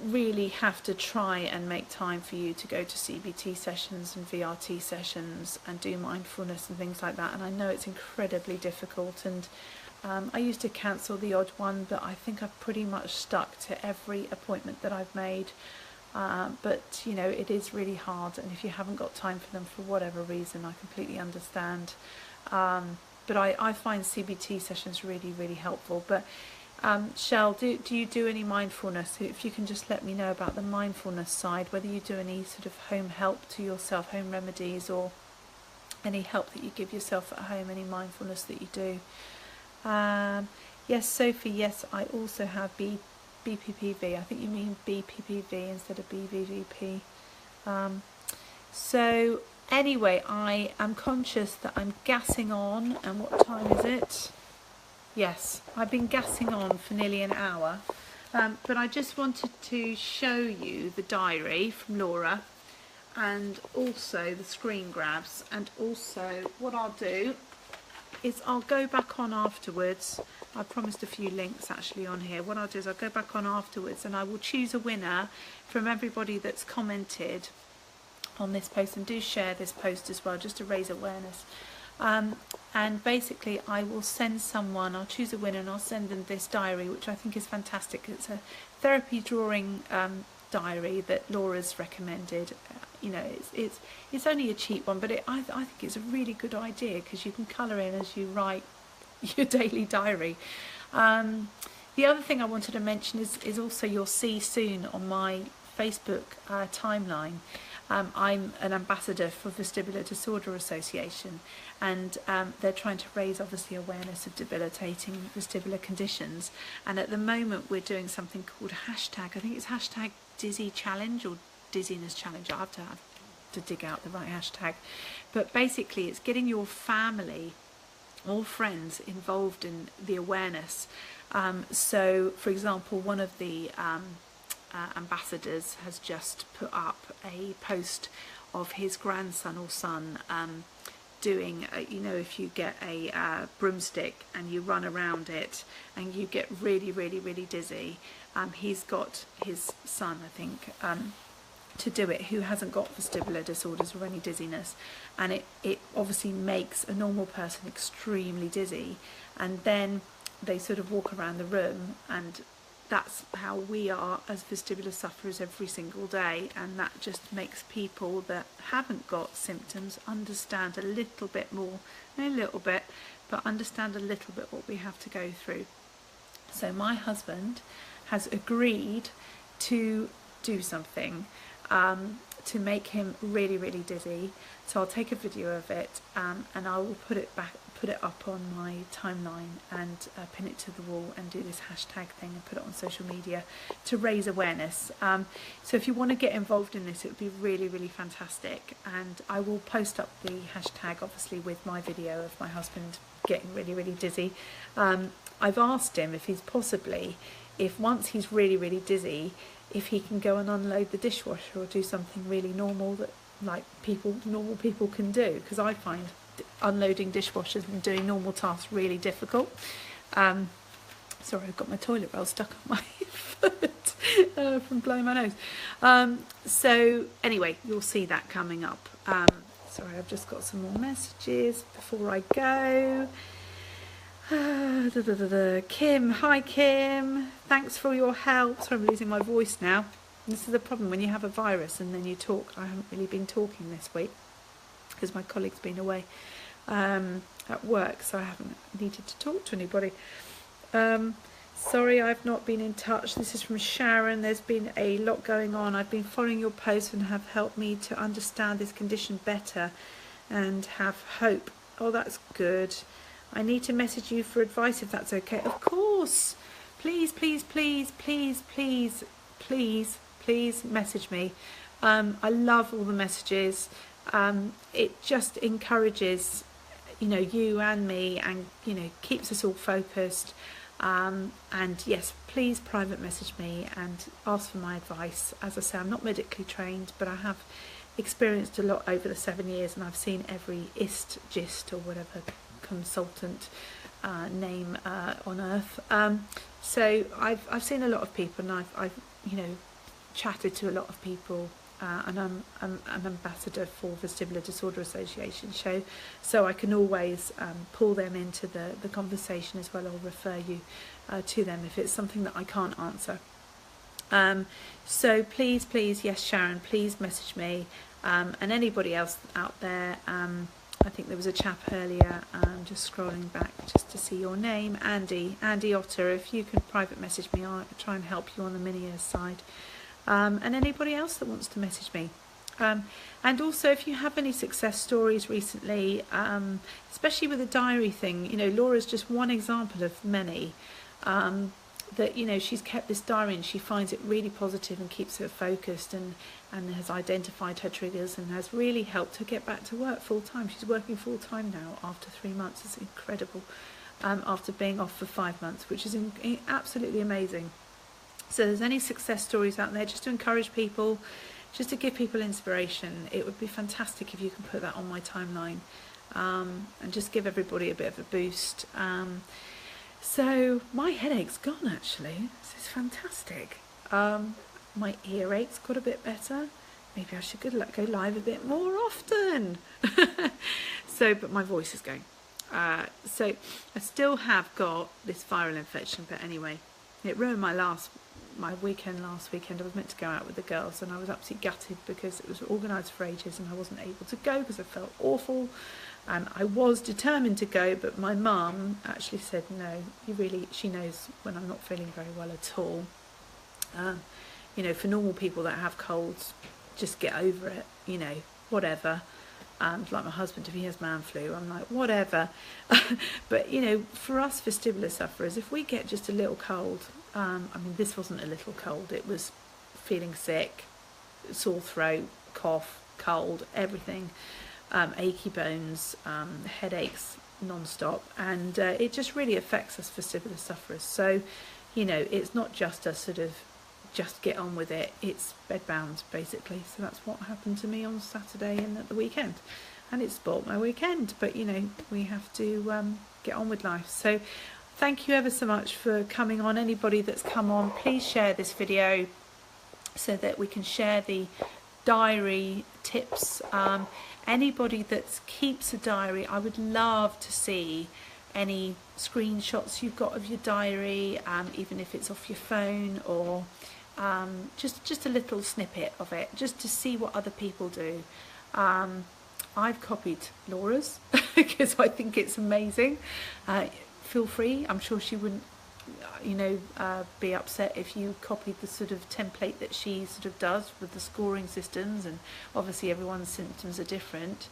really have to try and make time for you to go to CBT sessions and VRT sessions and do mindfulness and things like that, and I know it's incredibly difficult, and I used to cancel the odd one, but I think I've pretty much stuck to every appointment that I've made, but it is really hard, and if you haven't got time for them for whatever reason, I completely understand, but I find CBT sessions really helpful. But Shell, do you do any mindfulness? If you can just let me know about the mindfulness side, whether you do any sort of home help to yourself, home remedies, or any help that you give yourself at home, any mindfulness that you do. Yes, Sophie, yes, I also have BPPV. I think you mean BPPV instead of BVVP. So anyway, I am conscious that I'm gassing on, and what time is it? Yes, I've been gassing on for nearly an hour, but I just wanted to show you the diary from Laura, and also the screen grabs, and also what I'll do is I'll go back on afterwards. I promised a few links actually on here. What I'll do is I'll go back on afterwards, and I will choose a winner from everybody that's commented on this post, and do share this post as well, just to raise awareness. And basically I will send someone, I'll choose a winner, and I'll send them this diary, which I think is fantastic. It's a therapy drawing diary that Laura's recommended. You know, it's only a cheap one, but I think it's a really good idea, because you can colour in as you write your daily diary. The other thing I wanted to mention is also, you'll see soon on my Facebook timeline, I'm an ambassador for Vestibular Disorder Association, and they're trying to raise obviously awareness of debilitating vestibular conditions. And at the moment we're doing something called hashtag, I think it's hashtag Dizzy Challenge or Dizziness Challenge. I have to dig out the right hashtag, but basically it's getting your family or friends involved in the awareness. So for example, one of the ambassadors has just put up a post of his grandson or son doing, you know, if you get a broomstick and you run around it and you get really dizzy, he's got his son, I think, to do it, who hasn't got vestibular disorders or any dizziness, and it obviously makes a normal person extremely dizzy, and then they sort of walk around the room, and that's how we are as vestibular sufferers every single day. And that just makes people that haven't got symptoms understand a little bit more, a little bit, but understand a little bit what we have to go through. So my husband has agreed to do something to make him really dizzy. So I'll take a video of it, and I will put it up on my timeline and pin it to the wall and do this hashtag thing and put it on social media to raise awareness. So if you want to get involved in this, it would be really fantastic, and I will post up the hashtag obviously with my video of my husband getting really dizzy. I've asked him if he's possibly, if once he's really dizzy, if he can go and unload the dishwasher or do something really normal that like normal people can do, because I find unloading dishwashers and doing normal tasks really difficult. Sorry, I've got my toilet roll stuck on my foot from blowing my nose. So anyway, you'll see that coming up. Sorry, I've just got some more messages before I go. Kim, hi Kim, thanks for your help. Sorry, I'm losing my voice now. This is the problem when you have a virus and then you talk. I haven't really been talking this week because my colleague's been away at work, so I haven't needed to talk to anybody. Sorry I've not been in touch. This is from Sharon. There's been a lot going on. I've been following your posts and have helped me to understand this condition better and have hope. Oh, that's good. I need to message you for advice if that's okay. Of course. Please message me. I love all the messages. It just encourages, you know, you and me, and, you know, keeps us all focused. And yes, please private message me and ask for my advice. As I say, I'm not medically trained, but I have experienced a lot over the 7 years, and I've seen every gist or whatever consultant name on earth. So I've seen a lot of people, and I've you know, chatted to a lot of people, and I'm an ambassador for Vestibular Disorder Association, so I can always pull them into the conversation as well, or refer you to them if it's something that I can't answer. So please, yes Sharon, please message me, and anybody else out there. I think there was a chap earlier, just scrolling back just to see your name, Andy Otter. If you can private message me, I'll try and help you on the mini side. And anybody else that wants to message me. And also, if you have any success stories recently, especially with the diary thing, you know, Laura's just one example of many, that, you know, she's kept this diary and she finds it really positive and keeps her focused, and has identified her triggers and has really helped her get back to work full time. She's working full time now after 3 months. It's incredible, after being off for 5 months, which is absolutely amazing. So there's any success stories out there, just to encourage people, just to give people inspiration, it would be fantastic if you can put that on my timeline, and just give everybody a bit of a boost. So my headache's gone, actually. This is fantastic. My earache's got a bit better. Maybe I should go live a bit more often. So, but my voice is going. So I still have got this viral infection, but anyway, it ruined my last my weekend last weekend. I was meant to go out with the girls, and I was absolutely gutted because it was organised for ages and I wasn't able to go because I felt awful. And I was determined to go, but my mum actually said no. She knows when I'm not feeling very well at all. You know, for normal people that have colds, just get over it, you know, whatever. Like my husband, if he has man flu, I'm like, whatever. But, you know, for us vestibular sufferers, if we get just a little cold, I mean, this wasn't a little cold, it was feeling sick, sore throat, cough, cold, everything, achy bones, headaches non-stop, and it just really affects us vestibular sufferers. So, you know, it's not just a sort of just get on with it, it's bedbound basically. So that's what happened to me on Saturday and at the weekend, and it spoilt my weekend. But you know, we have to get on with life. So thank you ever so much for coming on. Anybody that's come on, please share this video so that we can share the diary tips. Anybody that keeps a diary, I would love to see any screenshots you've got of your diary, even if it's off your phone, or just a little snippet of it, just to see what other people do. I've copied Laura's because I think it's amazing. Feel free. I'm sure she wouldn't, you know, be upset if you copied the sort of template that she sort of does with the scoring systems, and obviously everyone's symptoms are different.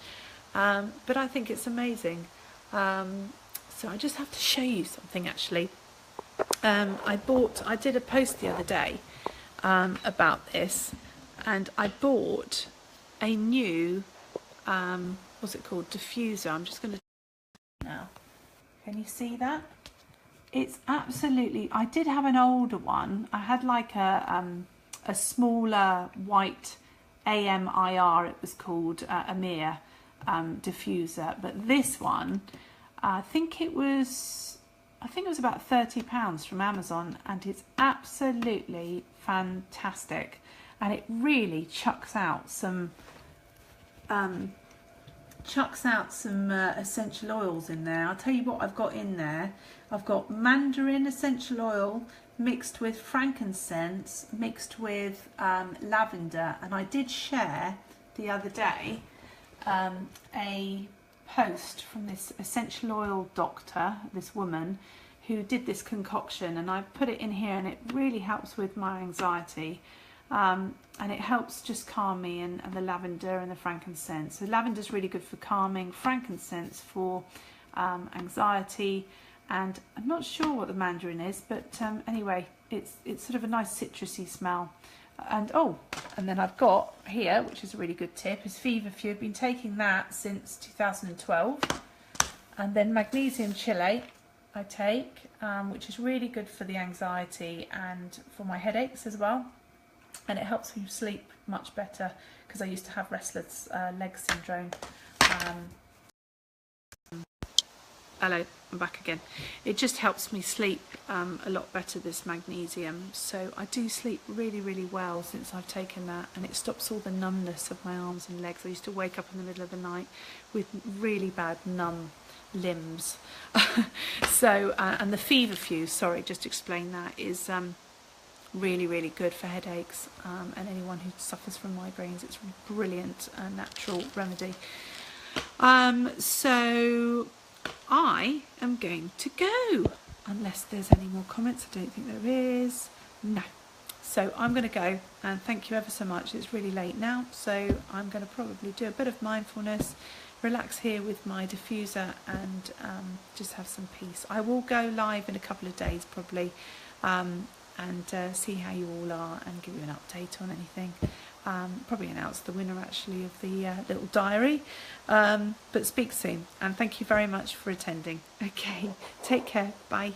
But I think it's amazing. So I just have to show you something actually. I did a post the other day about this, and I bought a new, what's it called, diffuser. I'm just going to now. Can you see that? It's absolutely, I did have an older one. I had like a smaller white AMIR, it was called, AMIR diffuser, but this one, I think it was about £30 from Amazon, and it's absolutely fantastic, and it really chucks out some essential oils in there. I'll tell you what I've got in there. I've got mandarin essential oil mixed with frankincense, mixed with lavender, and I did share the other day a post from this essential oil doctor, this woman who did this concoction, and I put it in here, and it really helps with my anxiety, and it helps just calm me, and the lavender and the frankincense. So lavender is really good for calming, frankincense for anxiety, and I'm not sure what the mandarin is, but anyway, it's sort of a nice citrusy smell. And and then I've got here, which is a really good tip, is feverfew. I've been taking that since 2012. And then magnesium chile I take, which is really good for the anxiety and for my headaches as well. And it helps me sleep much better because I used to have restless leg syndrome. Hello, I'm back again. It just helps me sleep a lot better, this magnesium. So I do sleep really, really well since I've taken that, and it stops all the numbness of my arms and legs. I used to wake up in the middle of the night with really bad numb limbs. So, and the feverfew, sorry, just to explain that, is really, really good for headaches, and anyone who suffers from migraines. It's a brilliant natural remedy. So I am going to go, unless there's any more comments. I don't think there is. No. So I'm going to go, and thank you ever so much. It's really late now, so I'm going to probably do a bit of mindfulness, relax here with my diffuser, and just have some peace. I will go live in a couple of days probably, and see how you all are and give you an update on anything. Probably announce the winner actually of the little diary, but speak soon, and thank you very much for attending. Okay, take care, bye.